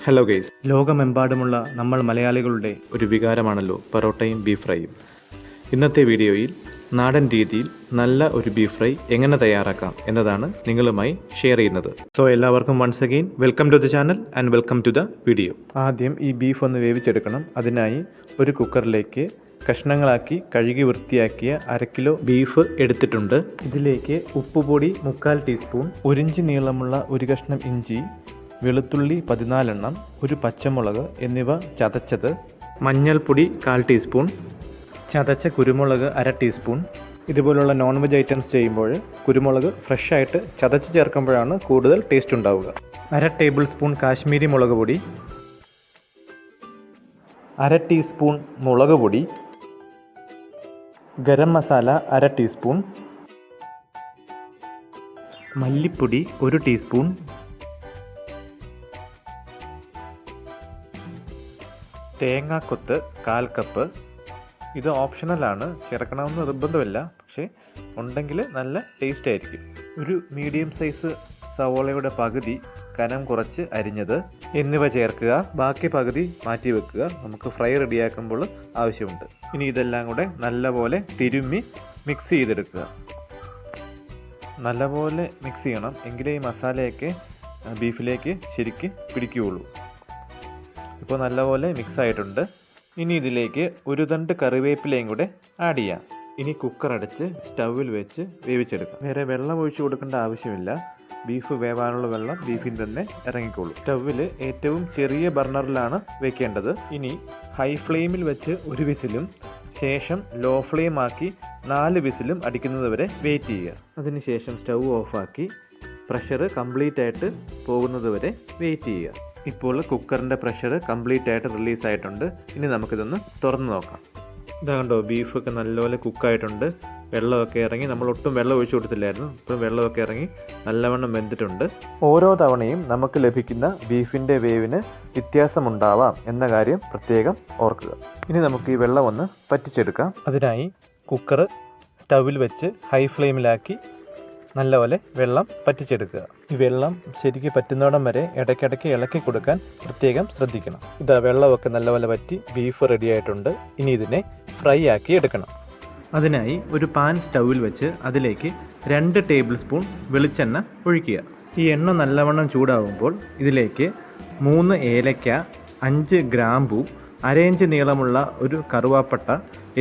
Hello guys, ലോകമെമ്പാടുമുള്ള നമ്മൾ മലയാളികളുടെ ഒരു വികാരമാണല്ലോ പൊറോട്ടയും ബീഫ് ഫ്രൈയും. ഇന്നത്തെ വീഡിയോയിൽ നാടൻ രീതിയിൽ നല്ല ഒരു ബീഫ് ഫ്രൈ എങ്ങനെ തയ്യാറാക്കാം എന്നതാണ് നിങ്ങളുമായി ഷെയർ ചെയ്യുന്നത്. സോ എല്ലാവർക്കും once again welcome to the channel and welcome to the video. ആദ്യം ഈ ബീഫ് ഒന്ന് വേവിച്ചെടുക്കണം. അതിനായി ഒരു കുക്കറിലേക്ക് കഷ്ണങ്ങളാക്കി കഴുകി വൃത്തിയാക്കിയ 1/2 കിലോ ബീഫ് എടുത്തിട്ടുണ്ട്. ഇതിലേക്ക് ഉപ്പുപൊടി 1/4 ടീസ്പൂൺ, 1 ഇഞ്ച് നീളമുള്ള ഒരു കഷ്ണം ഇഞ്ചി, വെളുത്തുള്ളി 14 എണ്ണം, ഒരു പച്ചമുളക് എന്നിവ ചതച്ചത്, മഞ്ഞൾപ്പൊടി 1/4 ടീസ്പൂൺ, ചതച്ച കുരുമുളക് 1/2 ടീസ്പൂൺ. ഇതുപോലുള്ള നോൺ വെജ് ഐറ്റംസ് ചെയ്യുമ്പോൾ കുരുമുളക് ഫ്രഷായിട്ട് ചതച്ച് ചേർക്കുമ്പോഴാണ് കൂടുതൽ ടേസ്റ്റ് ഉണ്ടാവുക. 1/2 ടേബിൾ സ്പൂൺ കാശ്മീരി മുളക് പൊടി, 1/2 ടീസ്പൂൺ മുളക് പൊടി, ഗരം മസാല 1/2 ടീസ്പൂൺ, മല്ലിപ്പൊടി 1 ടീസ്പൂൺ, തേങ്ങാക്കൊത്ത് 1/4 കപ്പ്. ഇത് ഓപ്ഷണലാണ്, ചേർക്കണമെന്ന് നിർബന്ധമില്ല, പക്ഷേ ഉണ്ടെങ്കിൽ നല്ല ടേസ്റ്റ് ആയിരിക്കും. ഒരു മീഡിയം സൈസ് സവോളയുടെ പകുതി കനം കുറച്ച് അരിഞ്ഞത് എന്നിവ ചേർക്കുക. ബാക്കി പകുതി മാറ്റി വെക്കുക, നമുക്ക് ഫ്രൈ റെഡിയാക്കുമ്പോൾ ആവശ്യമുണ്ട്. ഇനി ഇതെല്ലാം കൂടെ നല്ലപോലെ തിരുമ്മി മിക്സ് ചെയ്തെടുക്കുക. നല്ലപോലെ മിക്സ് ചെയ്യണം, എങ്കിലേ ഈ മസാലയൊക്കെ ബീഫിലേക്ക് ശരിക്ക് പിടിക്കുകയുള്ളൂ. ഇപ്പോൾ നല്ലപോലെ മിക്സ് ആയിട്ടുണ്ട്. ഇനി ഇതിലേക്ക് ഒരു തണ്ട് കറിവേപ്പിലയും കൂടെ ആഡ് ചെയ്യാം. ഇനി കുക്കർ അടച്ച് സ്റ്റൗവിൽ വെച്ച് വേവിച്ചെടുക്കാം. വേറെ വെള്ളം ഒഴിച്ചു കൊടുക്കേണ്ട ആവശ്യമില്ല, ബീഫ് വേവാനുള്ള വെള്ളം ബീഫിൽ തന്നെ ഇറങ്ങിക്കോളൂ. സ്റ്റൗവിൽ ഏറ്റവും ചെറിയ ബർണറിലാണ് വെക്കേണ്ടത്. ഇനി ഹൈ ഫ്ലെയിമിൽ വെച്ച് 1 വിസിലും ശേഷം ലോ ഫ്ലെയിം ആക്കി 4 വിസിലും അടിക്കുന്നത് വരെ വെയിറ്റ് ചെയ്യുക. അതിനുശേഷം സ്റ്റൗ ഓഫാക്കി പ്രഷർ കംപ്ലീറ്റ് ആയിട്ട് പോകുന്നത് വരെ വെയിറ്റ് ചെയ്യുക. ഇപ്പോൾ കുക്കറിൻ്റെ പ്രഷർ കംപ്ലീറ്റ് ആയിട്ട് റിലീസായിട്ടുണ്ട്. ഇനി നമുക്കിതൊന്ന് തുറന്ന് നോക്കാം. ഇതാ കണ്ടോ, ബീഫൊക്കെ നല്ലപോലെ കുക്കായിട്ടുണ്ട്. വെള്ളമൊക്കെ ഇറങ്ങി, നമ്മൾ ഒട്ടും വെള്ളം ഒഴിച്ചു കൊടുത്തില്ലായിരുന്നു, ഇപ്പം വെള്ളമൊക്കെ ഇറങ്ങി നല്ലവണ്ണം വെന്തിട്ടുണ്ട്. ഓരോ തവണയും നമുക്ക് ലഭിക്കുന്ന ബീഫിൻ്റെ വേവിന് വ്യത്യാസമുണ്ടാവാം എന്ന കാര്യം പ്രത്യേകം ഓർക്കുക. ഇനി നമുക്ക് ഈ വെള്ളം ഒന്ന് പറ്റിച്ചെടുക്കാം. അതിനായി കുക്കർ സ്റ്റൗവിൽ വെച്ച് ഹൈ ഫ്ലെയിമിലാക്കി നല്ലപോലെ വെള്ളം പറ്റിച്ചെടുക്കുക. ഈ വെള്ളം ശരിക്കും പറ്റുന്നിടം വരെ ഇടയ്ക്കിടയ്ക്ക് ഇളക്കി കൊടുക്കാൻ പ്രത്യേകം ശ്രദ്ധിക്കണം. ഇതാ വെള്ളമൊക്കെ നല്ലപോലെ വറ്റി ബീഫ് റെഡി ആയിട്ടുണ്ട്. ഇനി ഇതിനെ ഫ്രൈ ആക്കി എടുക്കണം. അതിനായി ഒരു പാൻ സ്റ്റൗവിൽ വെച്ച് അതിലേക്ക് 2 ടേബിൾ സ്പൂൺ വെളിച്ചെണ്ണ ഒഴിക്കുക. ഈ എണ്ണ നല്ലവണ്ണം ചൂടാകുമ്പോൾ ഇതിലേക്ക് 3 ഏലക്ക, 5 ഗ്രാമ്പൂ, 1/2 ഇഞ്ച് നീളമുള്ള ഒരു കറുവാപ്പട്ട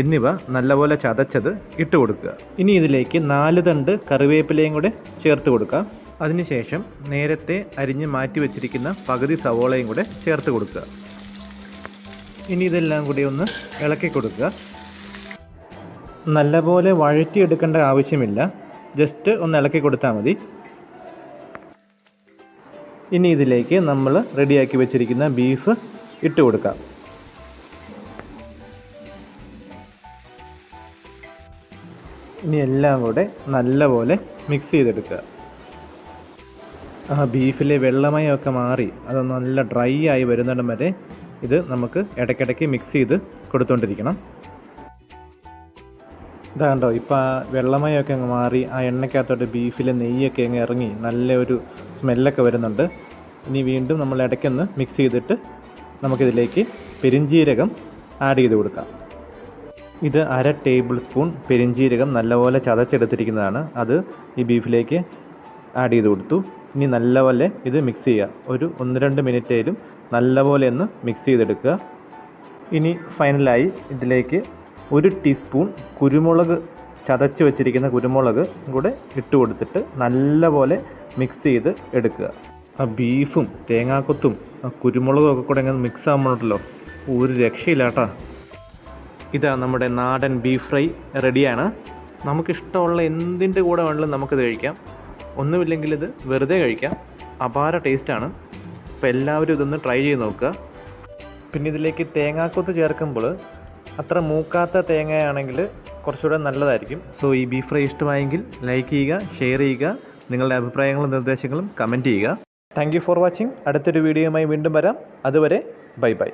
എന്നിവ നല്ലപോലെ ചതച്ചത് ഇട്ട് കൊടുക്കുക. ഇനി ഇതിലേക്ക് 4 തണ്ട് കറിവേപ്പിലയും കൂടെ ചേർത്ത് കൊടുക്കുക. അതിനുശേഷം നേരത്തെ അരിഞ്ഞ് മാറ്റി വെച്ചിരിക്കുന്ന പകുതി സവോളയും കൂടെ ചേർത്ത് കൊടുക്കുക. ഇനി ഇതെല്ലാം കൂടി ഒന്ന് ഇളക്കി കൊടുക്കുക. നല്ലപോലെ വഴറ്റിയെടുക്കേണ്ട ആവശ്യമില്ല, ജസ്റ്റ് ഒന്ന് ഇളക്കി കൊടുത്താൽ മതി. ഇനി ഇതിലേക്ക് നമ്മൾ റെഡിയാക്കി വെച്ചിരിക്കുന്ന ബീഫ് ഇട്ട് കൊടുക്കാം. ഇനി എല്ലാം കൂടെ നല്ലപോലെ മിക്സ് ചെയ്തെടുക്കുക. ബീഫിലെ വെള്ളമയമൊക്കെ മാറി അത് നല്ല ഡ്രൈ ആയി വരുന്നിടം വരെ ഇത് നമുക്ക് ഇടയ്ക്കിടയ്ക്ക് മിക്സ് ചെയ്ത് കൊടുത്തുകൊണ്ടിരിക്കണം. ഇതാ കണ്ടോ, ഇപ്പോൾ ആ വെള്ളമയമൊക്കെ അങ്ങ് മാറി ആ എണ്ണയ്ക്കകത്തോട്ട് ബീഫിലെ നെയ്യൊക്കെ അങ്ങ് ഇറങ്ങി നല്ല ഒരു സ്മെല്ലൊക്കെ വരുന്നുണ്ട്. ഇനി വീണ്ടും നമ്മൾ ഇടയ്ക്കൊന്ന് മിക്സ് ചെയ്തിട്ട് നമുക്കിതിലേക്ക് പെരിഞ്ജീരകം ആഡ് ചെയ്ത് കൊടുക്കാം. ഇത് 1/2 ടേബിൾ സ്പൂൺ പെരിഞ്ജീരകം നല്ലപോലെ ചതച്ചെടുത്തിരിക്കുന്നതാണ്. അത് ഈ ബീഫിലേക്ക് ആഡ് ചെയ്ത് കൊടുത്തു. ഇനി നല്ലപോലെ ഇത് മിക്സ് ചെയ്യുക. ഒരു 1-2 മിനിറ്റേലും നല്ലപോലെ ഒന്ന് മിക്സ് ചെയ്തെടുക്കുക. ഇനി ഫൈനലായി ഇതിലേക്ക് 1 ടീസ്പൂൺ കുരുമുളക്, ചതച്ച് വെച്ചിരിക്കുന്ന കുരുമുളക് കൂടെ ഇട്ട് കൊടുത്തിട്ട് നല്ലപോലെ മിക്സ് ചെയ്ത് എടുക്കുക. ആ ബീഫും തേങ്ങാക്കൊത്തും ആ കുരുമുളകും ഒക്കെ കൂടെ അങ്ങനെ മിക്സ് ആകുമ്പോഴല്ലോ ഒരു രക്ഷയില്ല കേട്ടോ. ഇതാ നമ്മുടെ നാടൻ ബീഫ് ഫ്രൈ റെഡിയാണ്. നമുക്കിഷ്ടമുള്ള എന്തിൻ്റെ കൂടെ വേണമെങ്കിലും നമുക്കിത് കഴിക്കാം. ഒന്നുമില്ലെങ്കിൽ ഇത് വെറുതെ കഴിക്കാം. അപാര ടേസ്റ്റാണ്. അപ്പോൾ എല്ലാവരും ഇതൊന്ന് ട്രൈ ചെയ്ത് നോക്കുക. പിന്നെ ഇതിലേക്ക് തേങ്ങാക്കൊത്ത് ചേർക്കുമ്പോൾ അത്ര മൂക്കാത്ത തേങ്ങയാണെങ്കിൽ കുറച്ചുകൂടെ നല്ലതായിരിക്കും. സോ ഈ ബീഫ് ഫ്രൈ ഇഷ്ടമായെങ്കിൽ ലൈക്ക് ചെയ്യുക, ഷെയർ ചെയ്യുക, നിങ്ങളുടെ അഭിപ്രായങ്ങളും നിർദ്ദേശങ്ങളും കമൻറ്റ് ചെയ്യുക. Thank you for watching. അടുത്തൊരു വീഡിയോയുമായി വീണ്ടും വരാം. അതുവരെ ബൈ ബൈ.